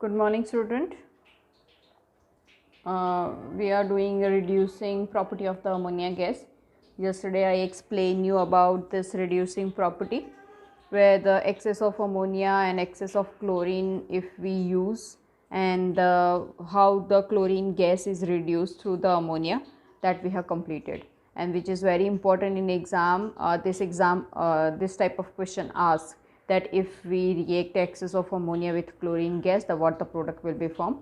Good morning, student. We are doing a reducing property of the ammonia gas. Yesterday I explained you about this reducing property, where the excess of ammonia and excess of chlorine if we use, and how the chlorine gas is reduced through the ammonia, that we have completed, and which is very important in exam. This type of question asks that if we react excess of ammonia with chlorine gas, what the product will be formed,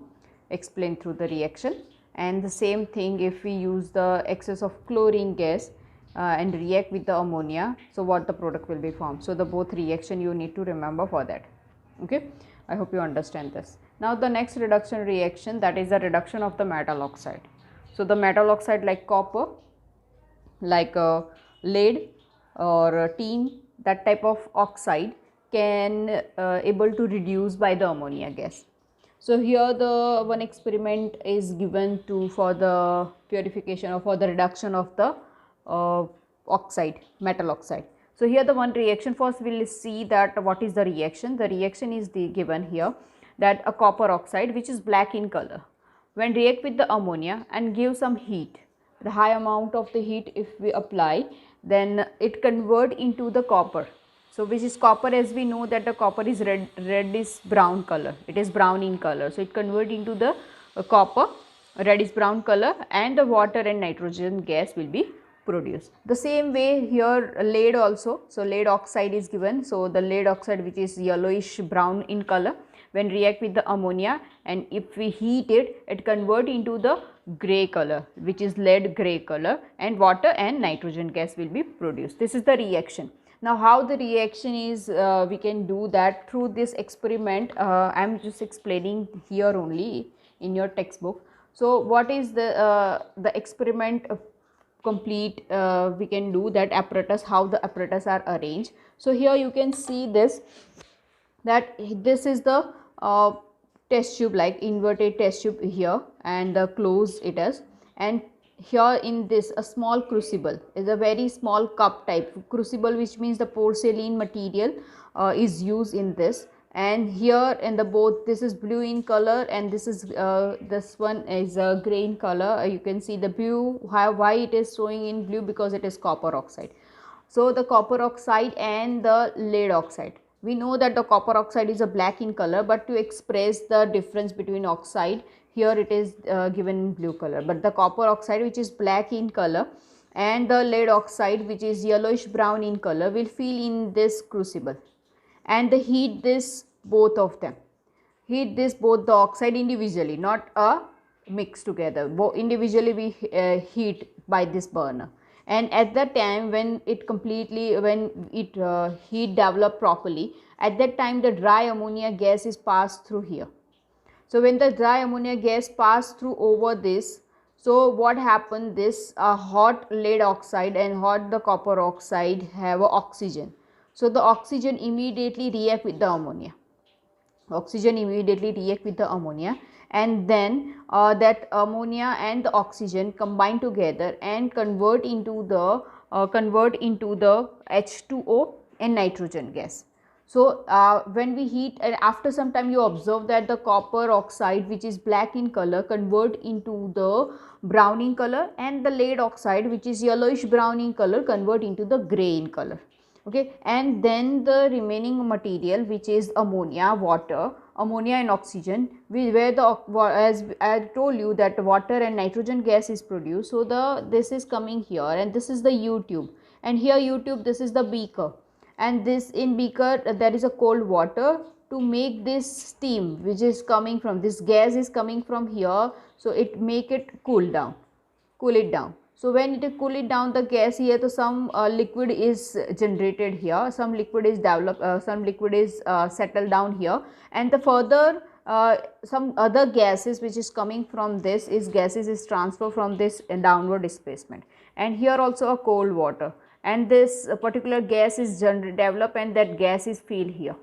explained through the reaction. And the same thing if we use the excess of chlorine gas and react with the ammonia, so what the product will be formed. So the both reaction you need to remember for that. Okay, I hope you understand this. Now the next reduction reaction, that is the reduction of the metal oxide. So the metal oxide like copper, like lead or tin, that type of oxide can able to reduce by the ammonia gas. So here the one experiment is given to for the purification or for the reduction of the oxide, metal oxide. So here the one reaction, first we will see that what is the reaction. The reaction is given here, that a copper oxide which is black in color, when react with the ammonia and give some heat, the high amount of the heat if we apply, then it convert into the copper. So which is copper, as we know that the copper is red is brown color, it is brown in color. So it convert into the copper, reddish brown color, and the water and nitrogen gas will be produced. The same way here lead also. So lead oxide is given. So the lead oxide which is yellowish brown in color, when react with the ammonia and if we heat it, it convert into the gray color, which is lead gray color, and water and nitrogen gas will be produced. This is the reaction. Now how the reaction is, we can do that through this experiment. I am just explaining here only in your textbook. So what is the experiment complete, we can do that apparatus, how the apparatus are arranged. So here you can see this, that this is the test tube, like inverted test tube here, and closed it is, and here in this a small crucible is a very small cup type crucible, which means the porcelain material is used in this. And here in the both, this is blue in color and this is this one is gray in color. You can see the blue, why it is showing in blue, because it is copper oxide. So the copper oxide and the lead oxide, we know that the copper oxide is a black in color, but to express the difference between oxide, here it is given in blue color. But the copper oxide which is black in color and the lead oxide which is yellowish brown in color will fill in this crucible, and the heat this both of them, heat this both the oxide individually, not a mix together, both individually we heat by this burner. And at that time when it completely, when it heat develop properly, at that time the dry ammonia gas is passed through here. So when the dry ammonia gas passed through over this, so what happened, this hot lead oxide and hot the copper oxide have oxygen. So the oxygen immediately react with the ammonia, oxygen immediately react with the ammonia, and then that ammonia and the oxygen combine together and convert into the H2O and nitrogen gas. So when we heat, and after some time you observe that the copper oxide which is black in color convert into the brown in color, and the lead oxide which is yellowish brown in color convert into the gray in color. Okay, and then the remaining material which is ammonia, water, ammonia and oxygen, where the, as I told you that water and nitrogen gas is produced. So this is coming here, and this is the U tube, and here U tube, this is the beaker, and this in beaker there is a cold water to make this steam which is coming from this gas is coming from here. So it make it cool down, cool it down. So when it cool it down the gas here, so some liquid is generated here, some liquid is developed, some liquid is settled down here, and the further some other gases which is coming from this is gases is transferred from this downward displacement, and here also a cold water, and this particular gas is developed, and that gas is filled here.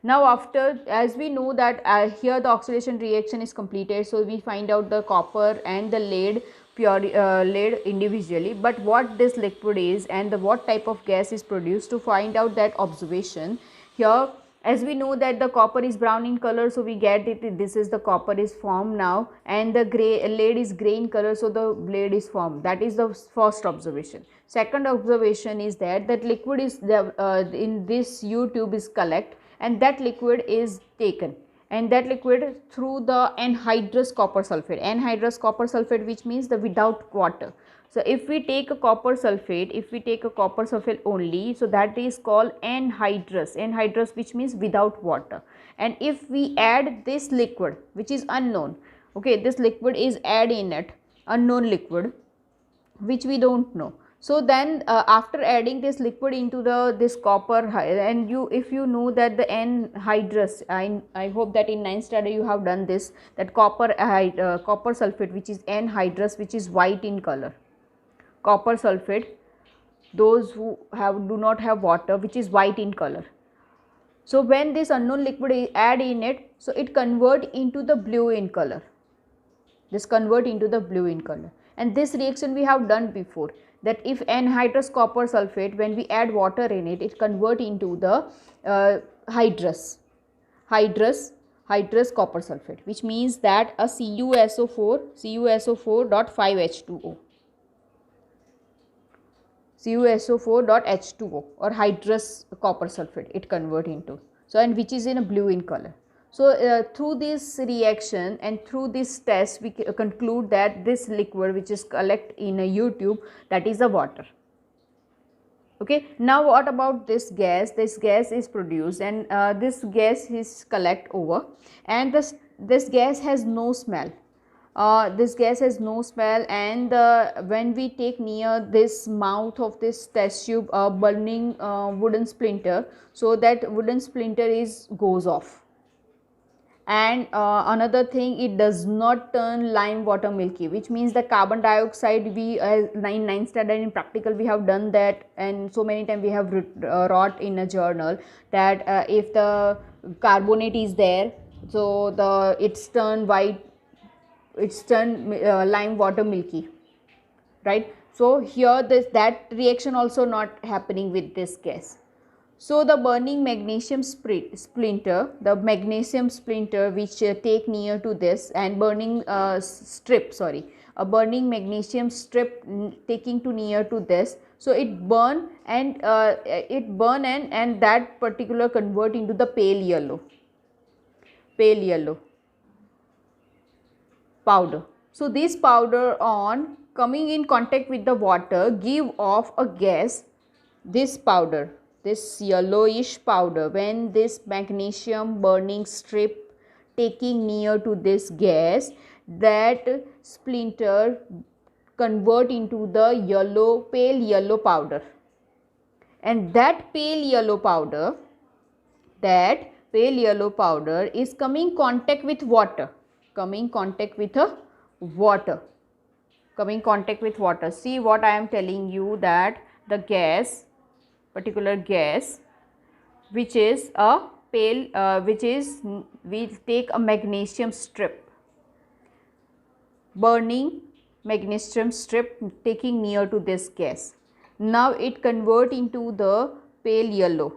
Now after, as we know that here the oxidation reaction is completed, so we find out the copper and the lead lead individually, but what this liquid is and what type of gas is produced. To find out that observation, here as we know that the copper is brown in color, so we get it, this is the copper is formed now, and the gray lead is gray in color, so the blade is formed. That is the first observation. Second observation is that liquid is in this U tube is collect, and that liquid is taken, and that liquid through the anhydrous copper sulfate. Anhydrous copper sulfate, which means the without water. So if we take a copper sulfate, only, so that is called anhydrous, which means without water. And if we add this liquid, which is unknown, okay, this liquid is add in it, unknown liquid, which we don't know. So then after adding this liquid into this copper, and if you know that the anhydrous, I hope that in 9th standard you have done this, that copper sulfate, which is anhydrous, which is white in color. Copper sulfate, those who do not have water, which is white in color. So when this unknown liquid is add in it, so it convert into the blue in color. This convert into the blue in color. And this reaction we have done before, that if anhydrous copper sulfate, when we add water in it, it convert into the hydrous copper sulfate, which means that a CuSO4.5H2O. CuSO4.H2O or hydrous copper sulfate it convert into, so, and which is in a blue in color. So through this reaction and through this test, we conclude that this liquid which is collect in a U tube, that is a water. Okay, now what about this gas? This gas is produced, and this gas is collect over, and this gas has no smell. This gas has no smell, and when we take near this mouth of this test tube a burning wooden splinter, so that wooden splinter goes off. And another thing, it does not turn lime water milky, which means the carbon dioxide, we 9th standard in practical we have done that, and so many times we have wrote in a journal that if the carbonate is there, so it's turned white, it's turned lime water milky, right? So here that reaction also not happening with this gas. So the burning magnesium splinter, which take near to this, and burning a burning magnesium strip taking to near to this, so it burn, and and that particular convert into the pale yellow powder. So this powder on coming in contact with the water give off a gas. This powder, this yellowish powder, when this magnesium burning strip taking near to this gas, that splinter convert into the pale yellow powder, and that pale yellow powder is coming contact with water. See what I am telling you, that the particular gas, which is a pale, we take a magnesium strip, burning magnesium strip taking near to this gas. Now it convert into the pale yellow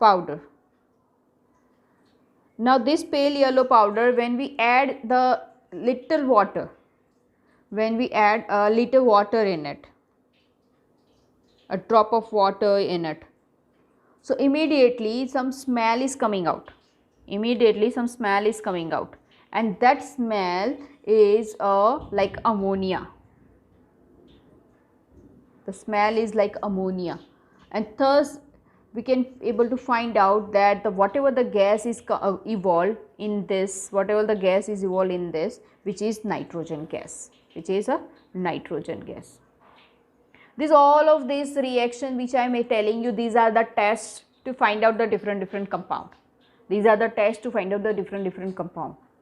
powder. Now this pale yellow powder, when we add the little water, in it, a drop of water in it, so immediately some smell is coming out, and that smell is like ammonia. The smell is like ammonia, and thus we can able to find out that whatever the gas is evolved in this, which is nitrogen gas, This all of this reaction which I am telling you, these are the tests to find out the different compound.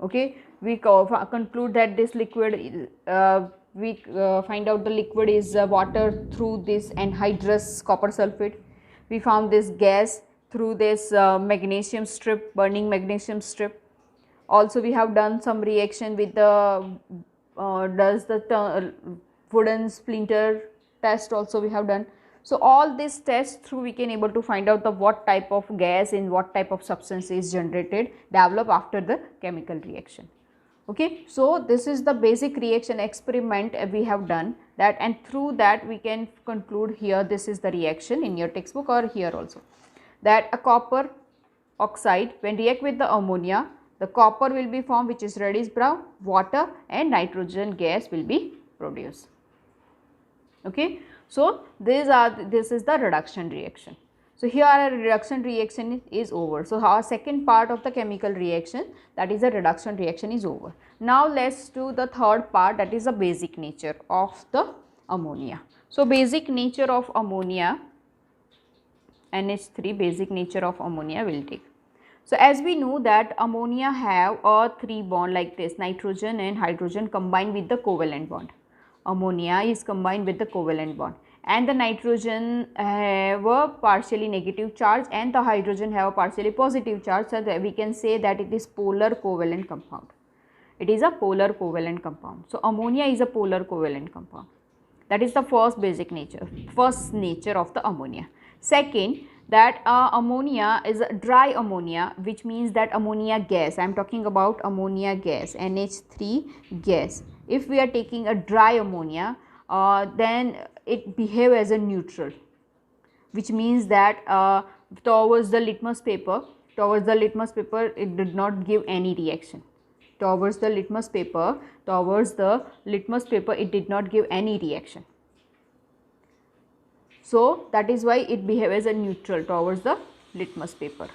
Okay, we conclude that this liquid, we find out the liquid is water through this anhydrous copper sulfate. We found this gas through this magnesium strip, burning magnesium strip. Also we have done some reaction with the wooden splinter test also we have done. So all these tests through we can able to find out the what type of gas in what type of substance is generated, developed after the chemical reaction. Okay, so this is the basic reaction experiment we have done that, and through that we can conclude here this is the reaction in your textbook or here also, that a copper oxide when react with the ammonia, the copper will be formed which is reddish brown, water and nitrogen gas will be produced. Okay, so this is the reduction reaction. So here our reduction reaction is over. So our second part of the chemical reaction, that is the reduction reaction, is over. Now let's do the third part, that is the basic nature of the ammonia. So basic nature of ammonia, NH3, basic nature of ammonia will take. So as we know that ammonia have a 3 bond like this, nitrogen and hydrogen combined with the covalent bond. Ammonia is combined with the covalent bond, and the nitrogen have a partially negative charge and the hydrogen have a partially positive charge, so that we can say that it is polar covalent compound. It is a polar covalent compound. So ammonia is a polar covalent compound. That is the first basic nature, first nature of the ammonia. Second, that ammonia is a dry ammonia, which means that ammonia gas, I am talking about ammonia gas, NH3 gas. If we are taking a dry ammonia, then it behave as a neutral, which means that towards the litmus paper it did not give any reaction. Towards the litmus paper it did not give any reaction. So that is why it behaves as a neutral towards the litmus paper.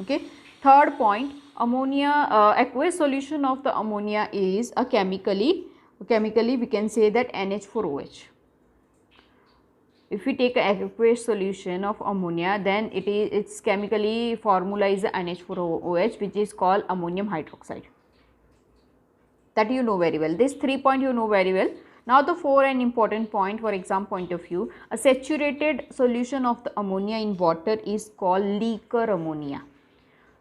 Okay. Third point, ammonia, aqueous solution of the ammonia is a chemically we can say that NH4OH. If we take an aqueous solution of ammonia, then its chemically formula is NH4OH, which is called ammonium hydroxide. That you know very well. This 3 point you know very well. Now the 4 and important point for exam point of view, a saturated solution of the ammonia in water is called liquor ammonia.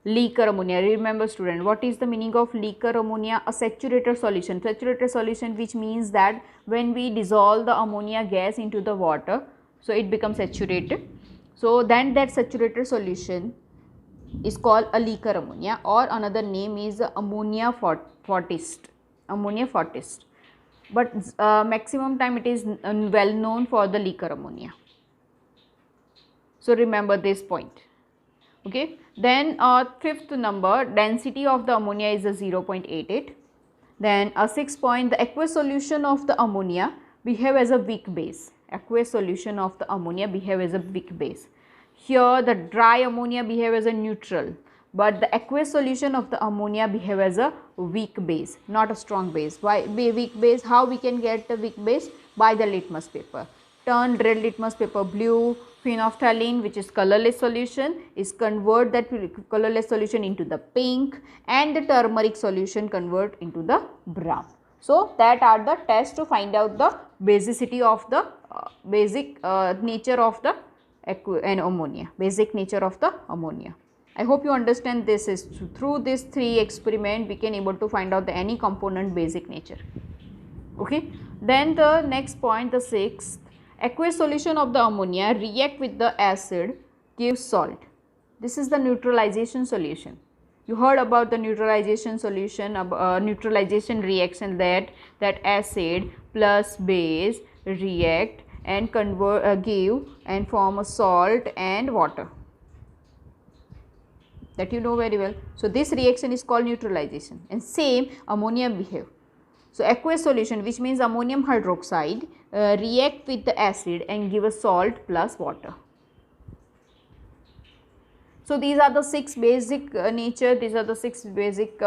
Liquor ammonia, remember student, what is the meaning of liquor ammonia? A saturated solution. Saturated solution, which means that when we dissolve the ammonia gas into the water, so it becomes saturated. So then that saturated solution is called a liquor ammonia, or another name is ammonia fortist. Ammonia fortist. But maximum time it is well known for the liquor ammonia. So remember this point. Okay. Then fifth number, density of the ammonia is a 0.88. Then a 6th point, the aqueous solution of the ammonia behave as a weak base. Aqueous solution of the ammonia behave as a weak base. Here the dry ammonia behave as a neutral, but the aqueous solution of the ammonia behave as a weak base, not a strong base. Why weak base? How we can get the weak base? By the litmus paper. Turn red litmus paper blue, phenolphthalein, which is colorless solution, is convert that colorless solution into the pink, and the turmeric solution convert into the brown. So that are the tests to find out the basicity of the basic nature of the ammonia, basic nature of the ammonia. I hope you understand this. Is through this 3 experiment we can able to find out the any component basic nature. Okay. Then the next point, the 6th, aqueous solution of the ammonia react with the acid, gives salt. This is the neutralization solution. You heard about the neutralization solution, neutralization reaction, that acid plus base react and convert give and form a salt and water. That you know very well. So this reaction is called neutralization, and same ammonia behave. So aqueous solution, which means ammonium hydroxide, react with the acid and give a salt plus water. So these are the 6 basic nature, these are the 6 basic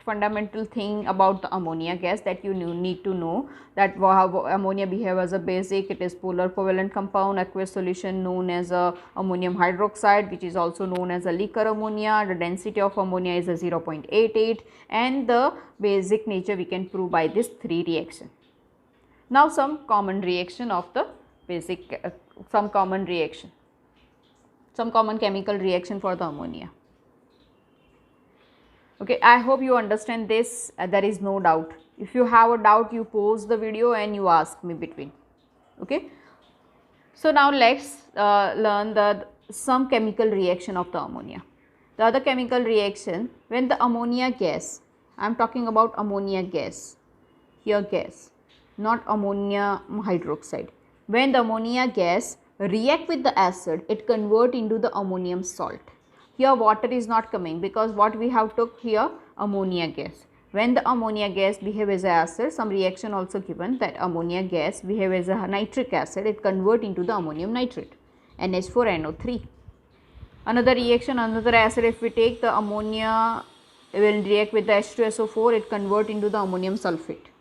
fundamental thing about the ammonia gas that you need to know, that how ammonia behave as a basic. It is polar covalent compound, aqueous solution known as ammonium hydroxide, which is also known as a liquor ammonia. The density of ammonia is a 0.88, and the basic nature we can prove by this 3 reaction. Now some common reaction of the basic, some common chemical reaction for the ammonia. Okay, I hope you understand this. There is no doubt. If you have a doubt, you pause the video and you ask me between. Okay. So now let's learn some chemical reaction of the ammonia. The other chemical reaction, when the ammonia gas, I am talking about ammonia gas, here gas, not ammonia hydroxide. When the ammonia gas react with the acid, it convert into the ammonium salt. Here water is not coming because what we have took here, ammonia gas. When the ammonia gas behave as a acid, some reaction also given that ammonia gas behave as a nitric acid, it convert into the ammonium nitrate, NH4NO3. Another reaction, another acid, if we take the ammonia will react with the H2SO4, it convert into the ammonium sulfate,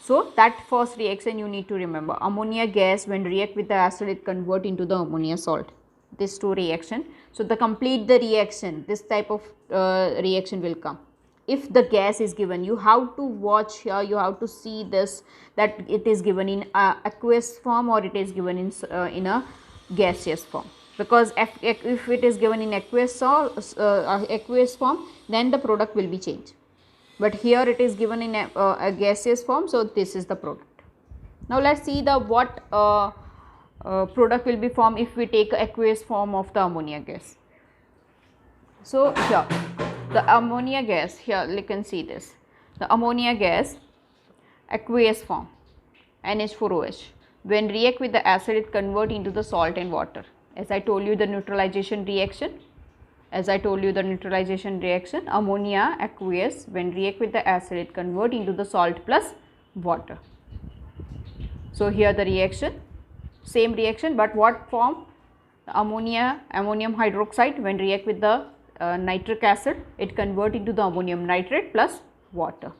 So that first reaction you need to remember. Ammonia gas when react with the acid, it convert into the ammonia salt. These two reaction. So the complete the reaction, this type of reaction will come. If the gas is given, you have to watch here, you have to see this, that it is given in aqueous form or it is given in a gaseous form. Because if it is given in aqueous form, then the product will be changed. But here it is given in a gaseous form, so this is the product. Now let's see the what product will be formed if we take aqueous form of the ammonia gas. So here the ammonia gas, here you can see this, the ammonia gas aqueous form, NH4OH. When react with the acid, it convert into the salt and water. As I told you the neutralization reaction, ammonia aqueous, when react with the acid, it convert into the salt plus water. So here the reaction, same reaction, but what form? The ammonium hydroxide, when react with the nitric acid, it convert into the ammonium nitrate plus water.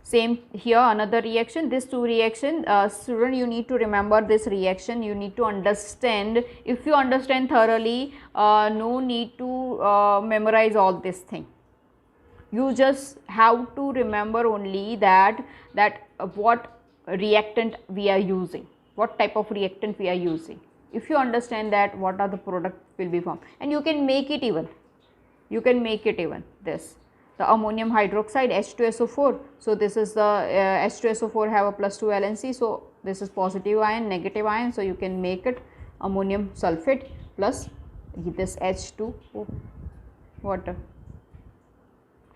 Same here, another reaction. These two reaction, student, you need to remember this reaction, you need to understand. If you understand thoroughly, no need to memorize all this thing. You just have to remember only that what reactant we are using, what type of reactant we are using. If you understand that, what are the product will be formed, and you can make it even, this. The ammonium hydroxide, H2SO4. So this is the H2SO4 have a +2 valency. So this is positive ion, negative ion. So you can make it ammonium sulfate plus this H2O water.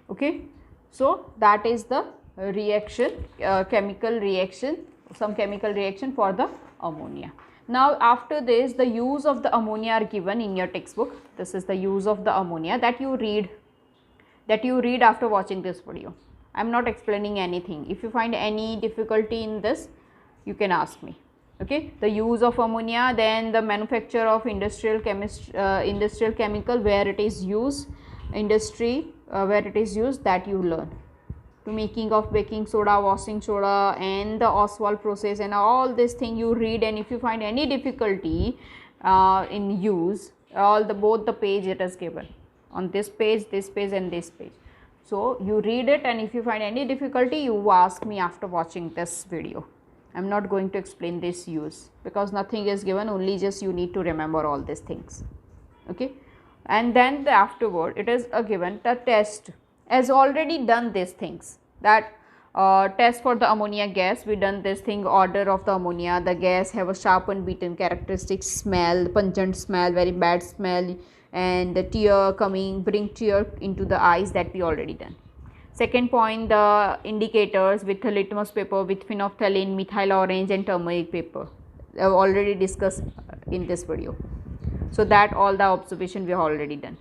Okay. So that is the reaction, chemical reaction, some chemical reaction for the ammonia. Now after this, the use of the ammonia are given in your textbook. This is the use of the ammonia that you read after watching this video. I am not explaining anything. If you find any difficulty in this, you can ask me. Okay, the use of ammonia, then the manufacture of industrial chemical where it is used, where it is used, that you learn. To making of baking soda, washing soda, and the Oswald process, and all this thing you read. And if you find any difficulty in use, both the page it is given. On this page, and this page. So you read it, and if you find any difficulty, you ask me after watching this video. I am not going to explain this use because nothing is given, only just you need to remember all these things. Okay, and then afterward it is given the test. As already done these things, that test for the ammonia gas, we done this thing, order of the ammonia, the gas have a sharp and beaten characteristic smell, pungent smell, very bad smell, and the tear coming, bring tear into the eyes, that we already done. Second point, the indicators with a litmus paper, with phenolphthalein, methyl orange, and turmeric paper. I have already discussed in this video. So that all the observation we have already done.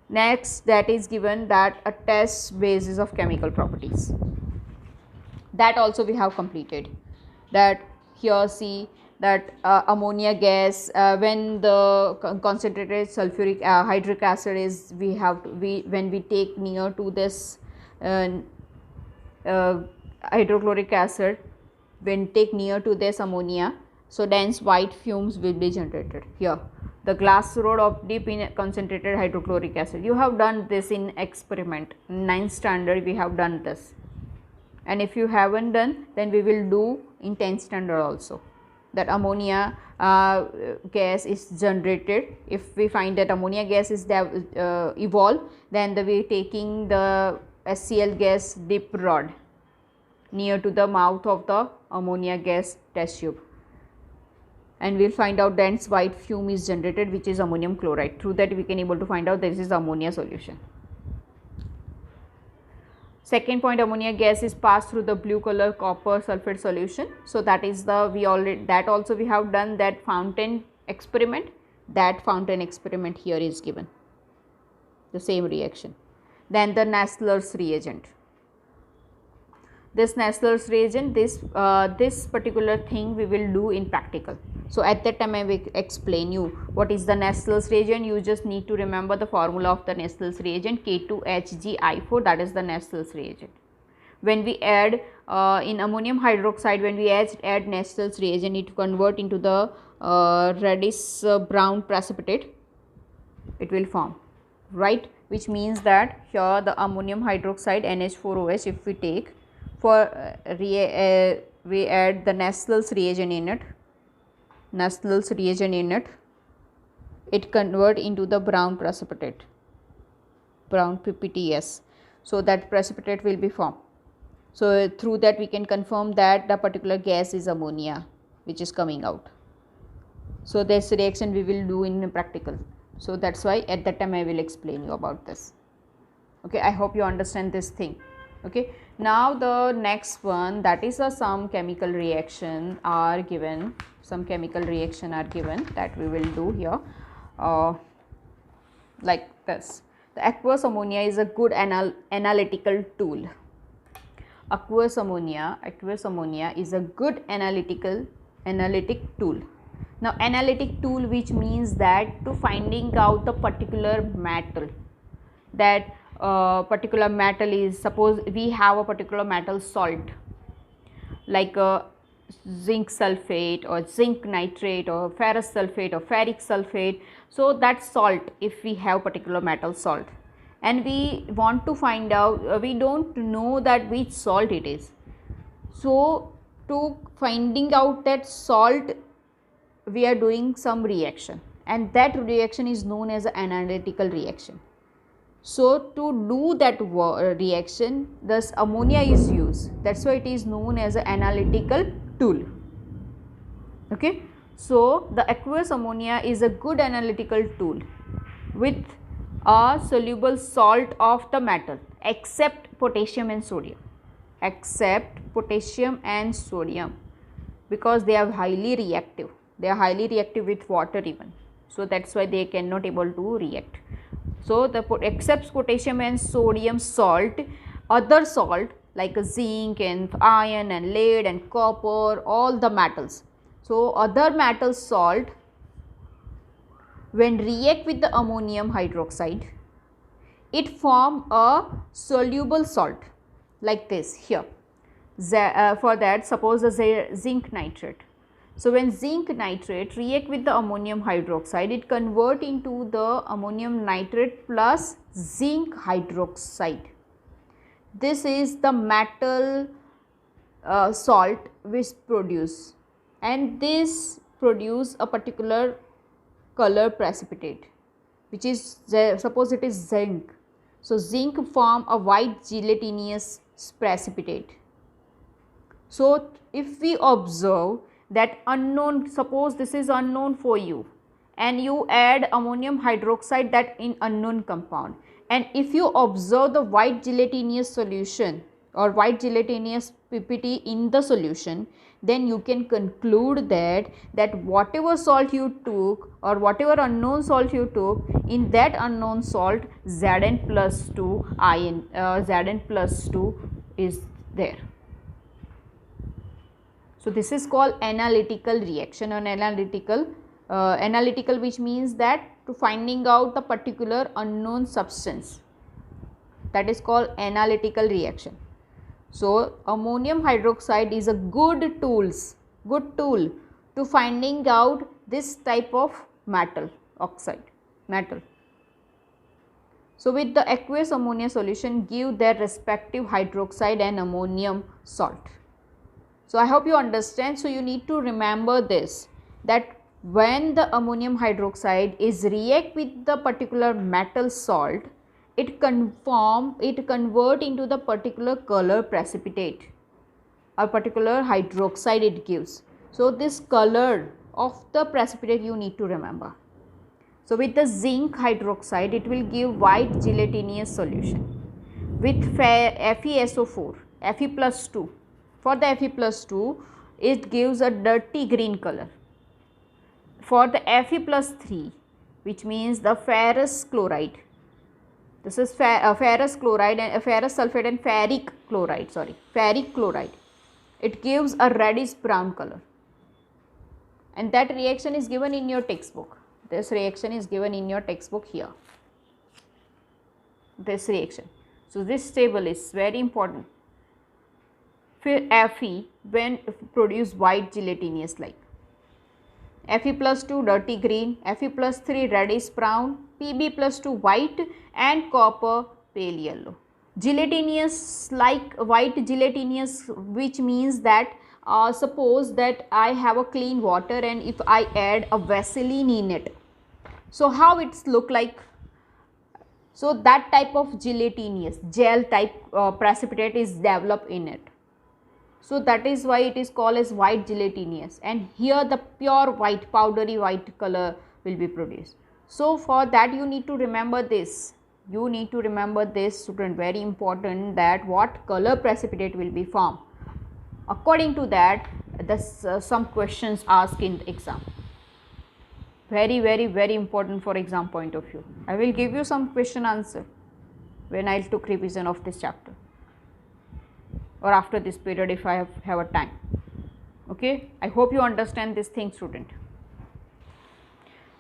Next, that is given that a test basis of chemical properties. That also we have completed. That here see that ammonia gas, when the concentrated sulfuric hydric acid is, when we take near to this hydrochloric acid, when take near to this ammonia, so dense white fumes will be generated. Here the glass rod of deep in concentrated hydrochloric acid, you have done this in experiment, in 9th standard we have done this, and if you haven't done, then we will do in 10th standard also. that ammonia gas is generated. If we find that ammonia gas is evolved, then we taking the HCl gas dip rod near to the mouth of the ammonia gas test tube, and we will find out dense white fume is generated, which is ammonium chloride. Through that we can able to find out this is ammonia solution. Second point, ammonia gas is passed through the blue color copper sulfate solution. So that is the we have done that fountain experiment. That fountain experiment here is given, the same reaction. Then the Nessler's reagent. This Nessler's reagent, this particular thing we will do in practical. So at that time I will explain you what is the Nessler's reagent. You just need to remember the formula of the Nessler's reagent, K2HgI4, that is the Nessler's reagent. When we add in ammonium hydroxide, when we add Nessler's reagent, it convert into the reddish brown precipitate, it will form, right, which means that here the ammonium hydroxide NH4OH, if we take for we add the Nessler's reagent in it, it convert into the brown precipitate, brown PPTS. So that precipitate will be formed. So through that we can confirm that the particular gas is ammonia which is coming out. So this reaction we will do in practical. So that's why at that time I will explain you about this. Okay, I hope you understand this thing. Okay, now the next one, that is some chemical reaction are given. Some chemical reaction are given that we will do here, like this. The aqueous ammonia is a good analytical tool. Aqueous ammonia is a good analytic tool. Now analytic tool, which means that to finding out the particular metal, that particular metal is, suppose we have a particular metal salt like zinc sulfate or zinc nitrate or ferrous sulfate or ferric sulfate. So that salt, if we have particular metal salt and we want to find out, we don't know that which salt it is. So to finding out that salt, we are doing some reaction, and that reaction is known as an analytical reaction. So to do that reaction, thus ammonia is used. That's why it is known as an analytical tool. Okay. So the aqueous ammonia is a good analytical tool with a soluble salt of the metal, except potassium and sodium. Because they are highly reactive. They are highly reactive with water even. So that's why they cannot able to react. So the except potassium and sodium salt, other salt like zinc and iron and lead and copper, all the metals. So other metal salt, when react with the ammonium hydroxide, it form a soluble salt like this here. For that, suppose a zinc nitrate. So when zinc nitrate react with the ammonium hydroxide, it convert into the ammonium nitrate plus zinc hydroxide. This is the metal salt which produce, and this produce a particular color precipitate, which is, suppose it is zinc. So zinc form a white gelatinous precipitate. So if we observe that unknown, suppose this is unknown for you, and you add ammonium hydroxide, that in unknown compound, and if you observe the white gelatinous solution or white gelatinous PPT in the solution, then you can conclude that whatever salt you took or whatever unknown salt you took, in that unknown salt Zn plus 2 ion, Zn plus 2 is there. So this is called analytical reaction, or analytical, which means that to finding out the particular unknown substance, that is called analytical reaction. So ammonium hydroxide is a good tool to finding out this type of metal, oxide metal. So with the aqueous ammonia solution, give their respective hydroxide and ammonium salt. So I hope you understand. So you need to remember this, that when the ammonium hydroxide is react with the particular metal salt, it convert into the particular color precipitate or particular hydroxide it gives. So this color of the precipitate you need to remember. So with the zinc hydroxide, it will give white gelatinous solution. With FeSO4, Fe plus 2, for the Fe plus 2, it gives a dirty green color. For the Fe plus 3, which means the ferrous chloride, this is ferrous chloride and ferrous sulfate and ferric chloride, it gives a reddish brown color, and that reaction is given in your textbook. This reaction is given in your textbook here, this reaction. So this table is very important. Fe when produce white gelatinous like, Fe plus 2 dirty green, Fe plus 3 reddish brown, Pb plus 2 white and copper pale yellow. Gelatinous like white gelatinous, which means that suppose that I have a clean water and if I add a Vaseline in it, so how it's look like? So that type of gelatinous gel type precipitate is developed in it. So that is why it is called as white gelatinous, and here the pure white powdery white color will be produced. So for that you need to remember this. You need to remember this, student, very important, that what color precipitate will be formed. According to that, some questions asked in the exam. Very important for exam point of view. I will give you some question answer when I took revision of this chapter, or after this period if I have a time. Okay, I hope you understand this thing, student.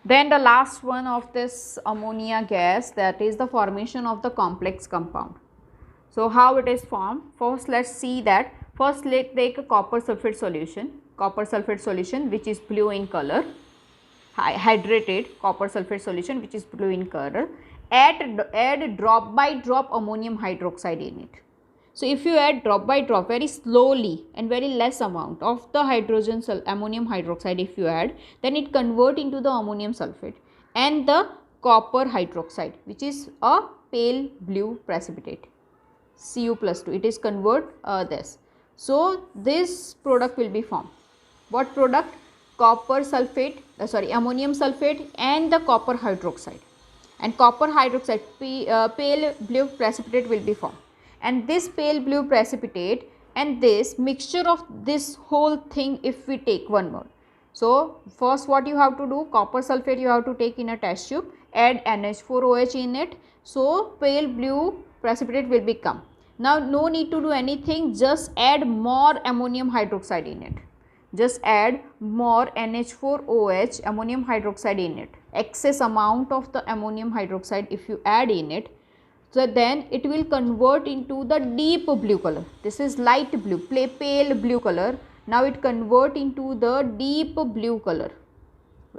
Then the last one of this ammonia gas, that is the formation of the complex compound. So how it is formed? First let's see that. First let's take a copper sulfate solution which is blue in color, hydrated copper sulfate solution which is blue in color. Add drop by drop ammonium hydroxide in it. So if you add drop by drop very slowly and very less amount of the ammonium hydroxide if you add, then it convert into the ammonium sulfate and the copper hydroxide, which is a pale blue precipitate, Cu plus 2, it is convert this. So this product will be formed. What product? Ammonium sulfate and the copper hydroxide, and copper hydroxide pale blue precipitate will be formed. And this pale blue precipitate and this mixture of this whole thing, if we take one more. So first what you have to do, copper sulfate you have to take in a test tube, add NH4OH in it, so pale blue precipitate will become. Now no need to do anything, just add more ammonium hydroxide in it. Just add more NH4OH ammonium hydroxide in it. Excess amount of the ammonium hydroxide if you add in it, so then it will convert into the deep blue color. This is light blue, pale blue color. Now it convert into the deep blue color,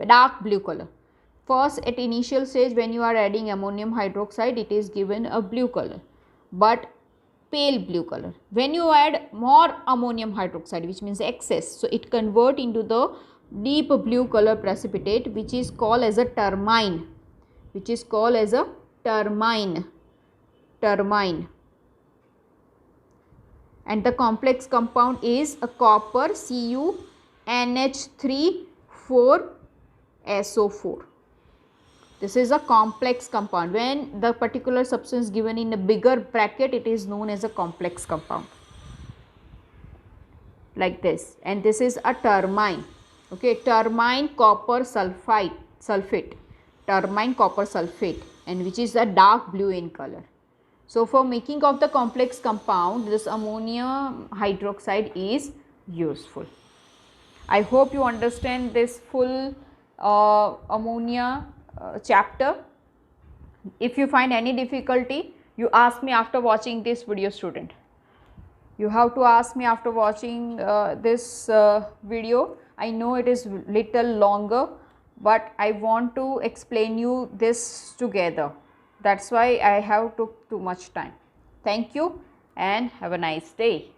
dark blue color. First at initial stage when you are adding ammonium hydroxide, it is given a blue color, but pale blue color. When you add more ammonium hydroxide, which means excess, so it convert into the deep blue color precipitate, which is called as a termine, and the complex compound is a copper CuNH3,4SO4. This is a complex compound. When the particular substance given in a bigger bracket, it is known as a complex compound, like this. And this is a termine. Okay, termine copper sulfate, and which is a dark blue in color. So for making of the complex compound, this ammonium hydroxide is useful. I hope you understand this full ammonia chapter. If you find any difficulty, you ask me after watching this video, student. You have to ask me after watching this video. I know it is little longer, but I want to explain you this together. That's why I have took too much time. Thank you and have a nice day.